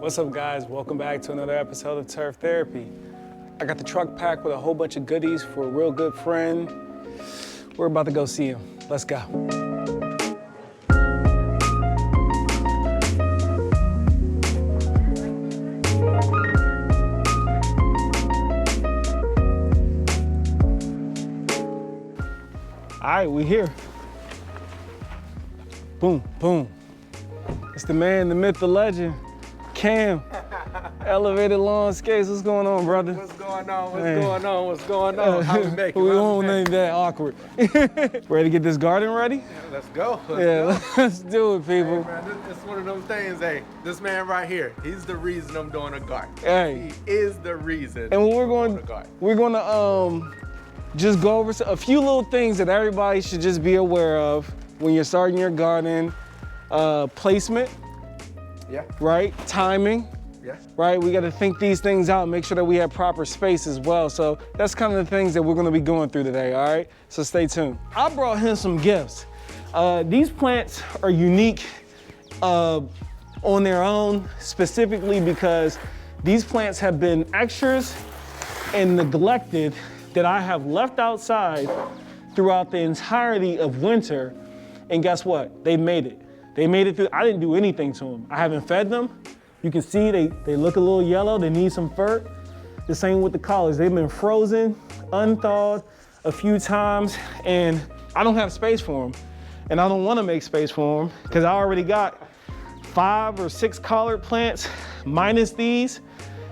What's up, guys? Welcome back to another episode of Turf Therapy. I got the truck packed with a whole bunch of goodies for a real good friend. We're about to go see him. Let's go. All right, we here. Boom, boom. It's the man, the myth, the legend, Cam. Elevated Lawn Skates. What's going on, brother? What's going on? What's going on? What's going on? How we make it? We won't name that awkward. Ready to get this garden ready? Yeah, let's go. Let's do it, people. Hey, man, it's one of those things. Hey, this man right here, he's the reason I'm doing a garden. Hey. He is the reason. And we're going to just go over a few little things that everybody should just be aware of when you're starting your garden. Placement. Yeah. Right? Timing. Yeah. Right? We got to think these things out and make sure that we have proper space as well. So that's kind of the things that we're going to be going through today, all right? So stay tuned. I brought him some gifts. These plants are unique on their own, specifically because these plants have been extras and neglected that I have left outside throughout the entirety of winter. And guess what? They made it. They made it through. I didn't do anything to them. I haven't fed them. You can see they look a little yellow. They need some fur. The same with the collards. They've been frozen, unthawed a few times, and I don't have space for them. And I don't want to make space for them because I already got 5 or 6 collard plants minus these.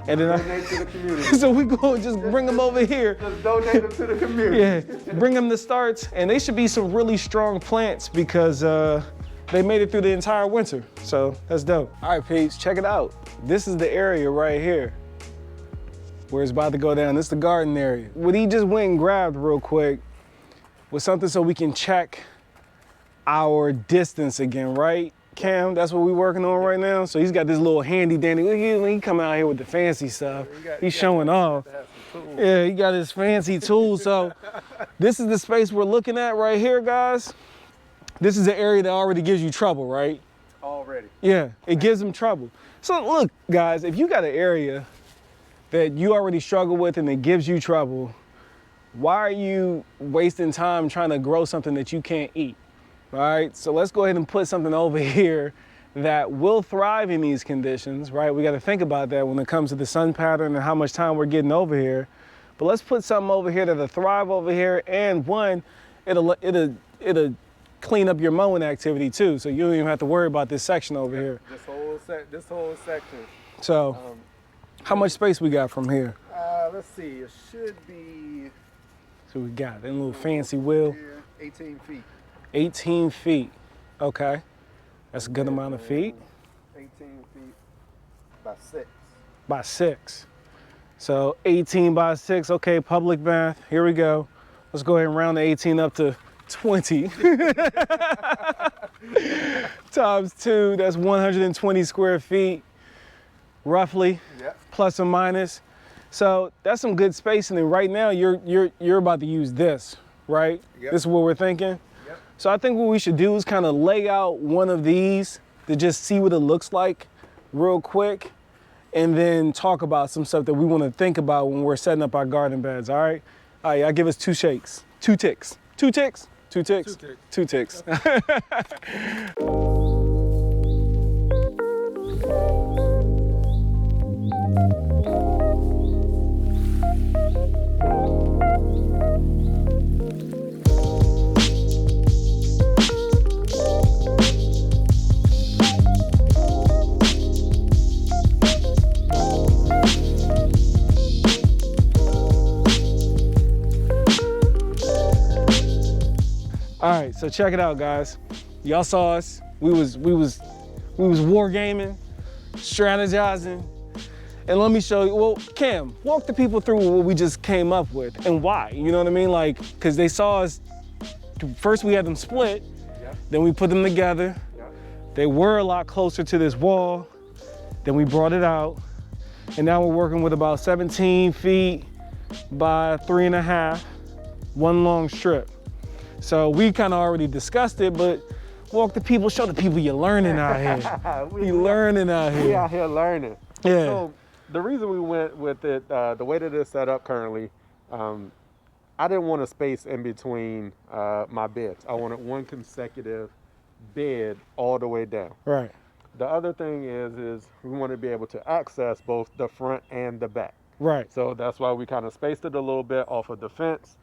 And then donate to the community. So we go and just bring them over here. Just donate them to the community. Yeah, bring them to starts. And they should be some really strong plants because they made it through the entire winter, so that's dope. All right, peeps, check it out. This is the area right here where it's about to go down. This is the garden area. What he just went and grabbed real quick was something so we can check our distance again, right, Cam? That's what we're working on right now. So he's got this little handy dandy. Look at when he come out here with the fancy stuff. He's showing off. Yeah, he got his fancy tools. So this is the space we're looking at right here, guys. This is an area that already gives you trouble, right? Already. Yeah, it gives them trouble. So look, guys, if you got an area that you already struggle with and it gives you trouble, why are you wasting time trying to grow something that you can't eat? All right, so let's go ahead and put something over here that will thrive in these conditions, right? We got to think about that when it comes to the sun pattern and how much time we're getting over here. But let's put something over here that'll thrive over here, and one, it'll clean up your mowing activity too, so you don't even have to worry about this section over here. This whole section. So, how much space we got from here? Let's see. It should be. So we got that little fancy wheel. 18 feet. 18 feet. Okay, that's a good amount of feet. 18 feet by 6. By 6. So 18 by 6. Okay, public math. Here we go. Let's go ahead and round the 18 up to 20 times 2, that's 120 square feet, roughly, yep. Plus or minus. So that's some good space. And then right now you're about to use this, right? Yep. This is what we're thinking. Yep. So I think what we should do is kind of lay out one of these to just see what it looks like real quick, and then talk about some stuff that we want to think about when we're setting up our garden beds. All right. All right. I'll give us 2 shakes, 2 ticks, 2 ticks. 2 ticks? 2 ticks. All right, so check it out, guys. Y'all saw us. We was wargaming, strategizing, and let me show you. Well, Cam, walk the people through what we just came up with and why. You know what I mean? Like, because they saw us. First, we had them split. Yep. Then we put them together. Yep. They were a lot closer to this wall. Then we brought it out, and now we're working with about 17 feet by 3.5, one long strip. So we kind of already discussed it, but Walk the people, show the people you're learning out here. You learning out here. We out here learning. Yeah. So the reason we went with it, the way that it's set up currently, I didn't want a space in between my beds. I wanted one consecutive bed all the way down. Right. The other thing is we want to be able to access both the front and the back. Right. So that's why we kind of spaced it a little bit off of the fence.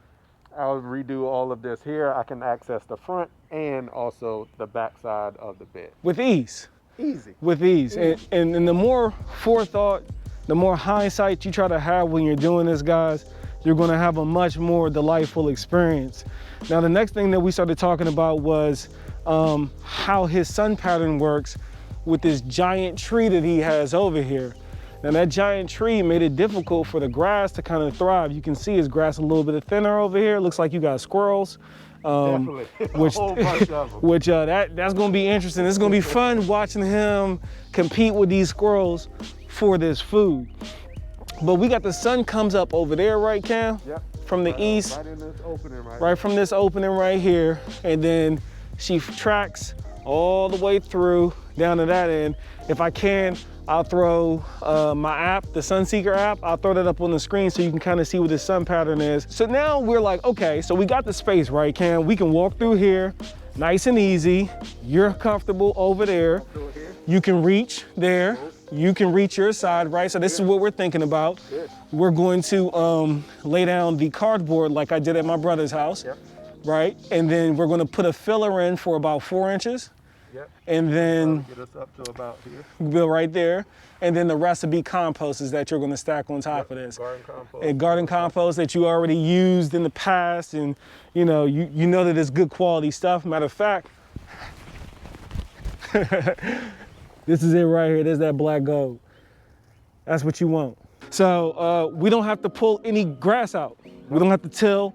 I'll redo all of this here. I can access the front and also the back side of the bed. With ease. Easy. With ease. And the more forethought, the more hindsight you try to have when you're doing this, guys, you're gonna have a much more delightful experience. Now, the next thing that we started talking about was how his sun pattern works with this giant tree that he has over here. Now, that giant tree made it difficult for the grass to kind of thrive. You can see his grass a little bit thinner over here. Looks like you got squirrels. Definitely. Which, a whole bunch of them. which that's gonna be interesting. It's gonna be fun watching him compete with these squirrels for this food. But we got the sun comes up over there, right, Cam? Yep. From the east. Right in this opening right from this opening right here. And then she tracks all the way through down to that end. If I can, I'll throw my app, the Sunseeker app, I'll throw that up on the screen so you can kind of see what the sun pattern is. So now we're like, okay, so we got the space, right, Cam? We can walk through here, nice and easy. You're comfortable over there. You can reach there. You can reach your side, right? So this is what we're thinking about. We're going to lay down the cardboard like I did at my brother's house, right? And then we're gonna put a filler in for about 4 inches. And then get us up to about here. Go right there. And then the rest will be composts that you're gonna stack on top of this. Garden compost. And garden compost that you already used in the past, and you know that it's good quality stuff. Matter of fact, this is it right here. There's that black gold. That's what you want. So we don't have to pull any grass out. We don't have to till.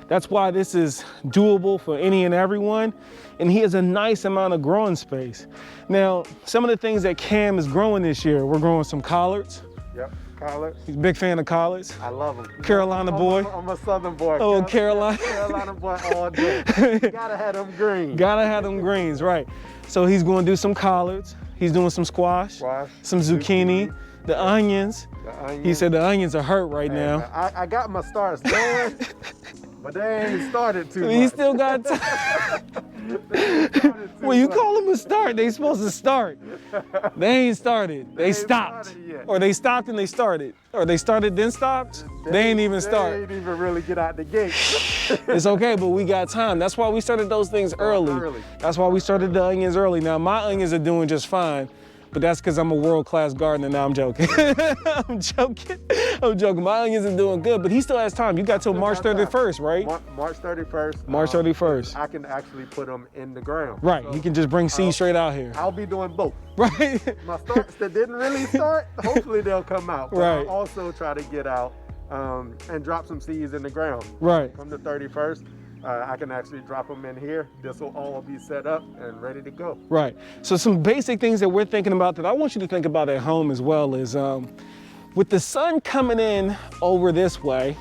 That's why this is doable for any and everyone. And he has a nice amount of growing space. Now, some of the things that Cam is growing this year, we're growing some collards. Yep, collards. He's a big fan of collards. I love them. Carolina boy. I'm a Southern boy. Oh, Carolina. Carolina boy all day. Gotta have them greens. Gotta have them greens, right. So he's gonna do some collards. He's doing some squash, some zucchini, the onions. He said the onions are hurt right now. I got my starts going, but they ain't started too much. He still got time. When you call them a start, they supposed to start. They ain't started. They stopped. Or they stopped and they started. Or they started then stopped. They ain't even start. They ain't even really get out the gate. It's okay, but we got time. That's why we started those things early. That's why we started the onions early. Now my onions are doing just fine. But that's because I'm a world-class gardener. Now I'm joking. I'm joking. My onions are doing good, but he still has time. You got till March 31st, right? March 31st. March 31st. I can actually put them in the ground. Right, So you can just bring seeds straight out here. I'll be doing both. Right. My starts that didn't really start, hopefully they'll come out. But Right. I'll also try to get out and drop some seeds in the ground. Right. From the 31st. I can actually drop them in here. This will all be set up and ready to go. Right. So some basic things that we're thinking about that I want you to think about at home as well is with the sun coming in over this way,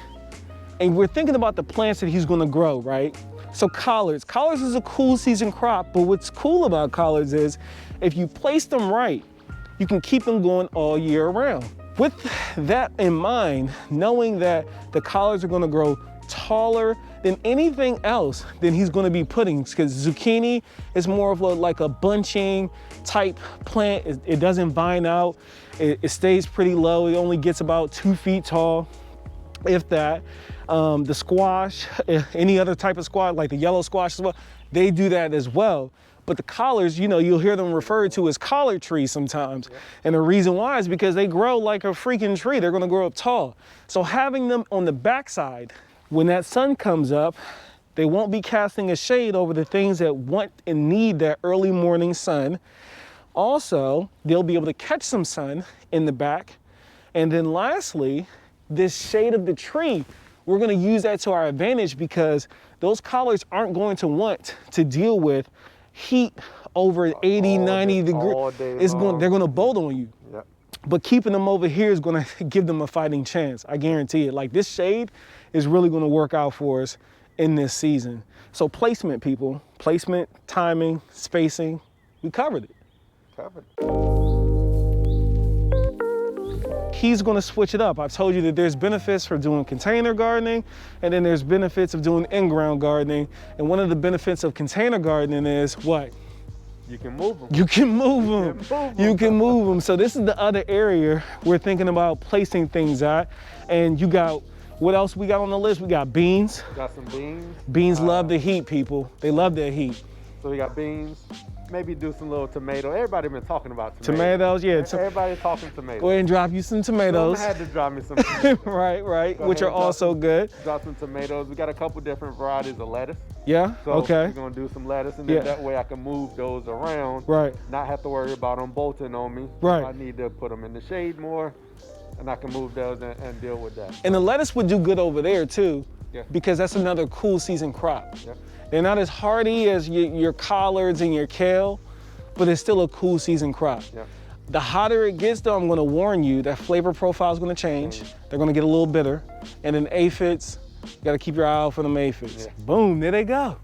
and we're thinking about the plants that he's going to grow, right? So collards. Collards is a cool season crop, but what's cool about collards is if you place them right, you can keep them going all year round. With that in mind, knowing that the collards are going to grow taller than anything else than he's going to be putting, because zucchini is more of like a bunching type plant. It doesn't vine out. It stays pretty low. It only gets about 2 feet tall, if that. The squash, any other type of squash, like the yellow squash as well, they do that as well. But the collards, you know, you'll hear them referred to as collard trees sometimes. Yeah. And the reason why is because they grow like a freaking tree. They're going to grow up tall. So having them on the backside, when that sun comes up, they won't be casting a shade over the things that want and need that early morning sun. Also, they'll be able to catch some sun in the back. And then lastly, this shade of the tree, we're going to use that to our advantage because those collards aren't going to want to deal with heat over 80, 90 degrees. They're going to bolt on you. Yep. But keeping them over here is going to give them a fighting chance. I guarantee it. Like this shade is really going to work out for us in this season. So placement, people, placement, timing, spacing, we covered it. Covered. He's gonna switch it up. I've told you that there's benefits for doing container gardening, and then there's benefits of doing in-ground gardening. And one of the benefits of container gardening is what? You can move them. You can move them. You can move them. So this is the other area we're thinking about placing things at. And you got, what else we got on the list? We got beans. Got some beans. Beans love the heat, people. They love their heat. So we got beans. Maybe do some little tomato. Everybody been talking about Tomatoes, yeah. Everybody's talking tomatoes. Go ahead and drop you some tomatoes. Someone had to drop me some. right, Go which are ahead and also good. Drop some tomatoes. We got a couple different varieties of lettuce. Yeah, So okay. we're gonna do some lettuce, and then Yeah. that way I can move those around. Right, Not have to worry about them bolting on me. Right. I need to put them in the shade more, and I can move those and deal with that. and the lettuce would do good over there too, Yeah. because that's another cool season crop. Yeah. They're not as hardy as your collards and your kale, but it's still a cool season crop. Yeah. The hotter it gets though, I'm gonna warn you, that flavor profile is gonna change. They're gonna get a little bitter. And then aphids, you gotta keep your eye out for them aphids. Yeah. Boom, there they go.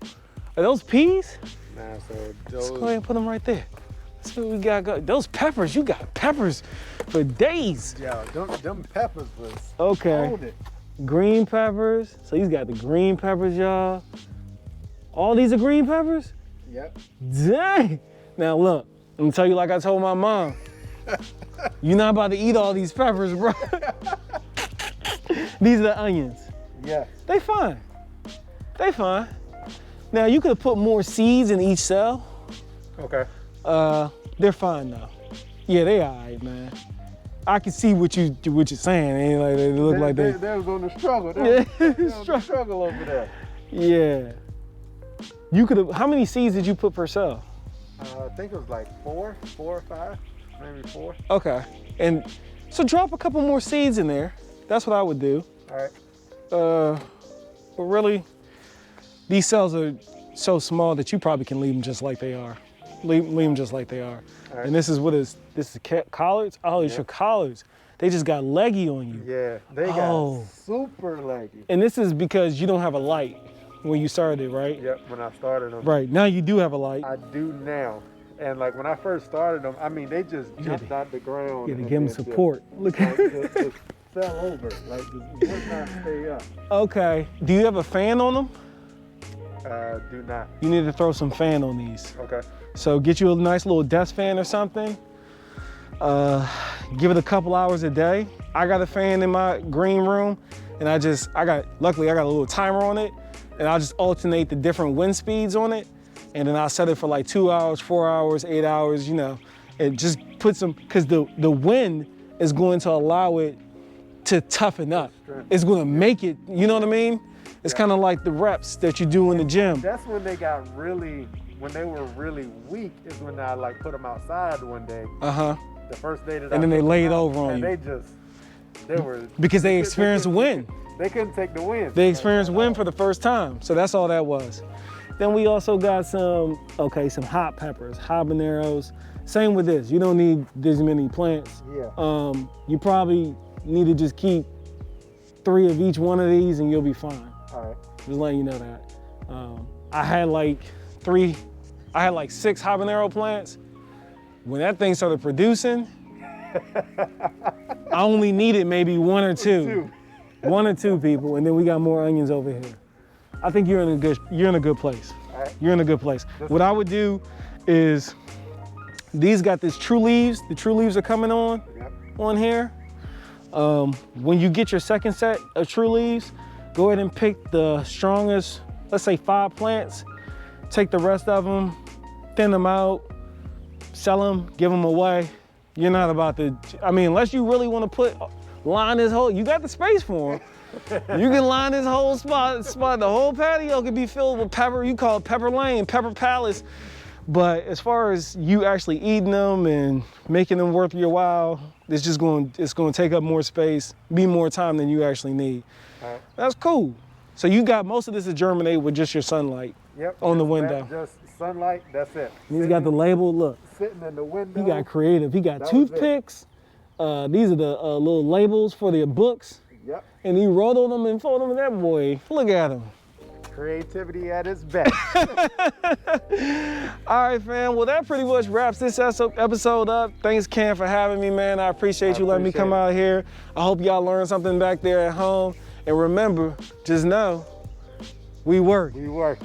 Are those peas? Nah, so Let's those. go ahead and put them right there. That's what we got going. Those peppers, you got peppers for days. Yeah, them peppers was Okay. on it. Green peppers. So he's got the green peppers, y'all. All these are green peppers? Yep. Dang. Now look, I'm gonna tell you like I told my mom. You're not about to eat all these peppers, bro. These are the onions. Yeah. They fine. They fine. Now you could have put more seeds in each cell. Okay. They're fine though. Yeah, they all right, man. I can see what you're saying. Ain't like they look like they. They was on the struggle. Yeah, They was on the struggle over there. Yeah. You could have. How many seeds did you put per cell? I think it was like four or five, maybe 4. Okay. And so drop a couple more seeds in there. That's what I would do. All right. But really, these cells are so small that you probably can leave them just like they are. Leave them just like they are. Right. And this is collards? Oh, it's your collards. They just got leggy on you. Yeah, they Oh. got super leggy. And this is because you don't have a light when you started, right? Yep, when I started them. Right, now you do have a light. I do now. And like when I first started them, I mean, they just You jumped gotta- out the ground. You gotta and give them then support. Look at just fell over. Like, just would not stay up. Okay, do you have a fan on them? Do not. You need to throw some fan on these. Okay. So get you a nice little desk fan or something. Give it a couple hours a day. I got a fan in my green room, and luckily I got a little timer on it, and I'll just alternate the different wind speeds on it, and then I'll set it for like 2 hours, 4 hours, 8 hours, you know. It just puts them, because the wind is going to allow it to toughen up. It's going to make it, you know what I mean? It's kind of like the reps that you do in the gym. That's when they got really, when they were really weak, is when I like put them outside one day. Uh-huh. The first day that I And then put they them laid out, over on and you. They were. Because they experienced wind. They couldn't take the wind. They experienced wind for the first time. So that's all that was. Then we also got some hot peppers, habaneros. Same with this. You don't need this many plants. Yeah. You probably need to just keep 3 of each one of these and you'll be fine. All right. Just letting you know that. I had like 6 habanero plants. When that thing started producing, I only needed maybe 1 or 2. 1 or 2 people, and then we got more onions over here. I think you're in a good place. All right. You're in a good place. What I would do is, these got this true leaves. The true leaves are coming on here. When you get your second set of true leaves, go ahead and pick the strongest, let's say 5 plants. Take the rest of them, thin them out, sell them, give them away. You're not about to, unless you really want to line this whole, you got the space for them. You can line this whole spot, the whole patio could be filled with pepper. You call it Pepper Lane, Pepper Palace. But as far as you actually eating them and making them worth your while, it's going to take up more space, be more time than you actually need. Right. That's cool. So you got most of this is germinate with just your sunlight on the window. Just sunlight, that's it. He's got the label, look. Sitting in the window. He got creative. He got That was it. toothpicks. These are the little labels for their books. Yep. And he wrote on them and folded them. That boy, look at him. Creativity at its best. All right, fam. Well, that pretty much wraps this episode up. Thanks, Cam, for having me, man. I appreciate you letting me come out here. I hope y'all learned something back there at home. And remember, just know, we work. We work.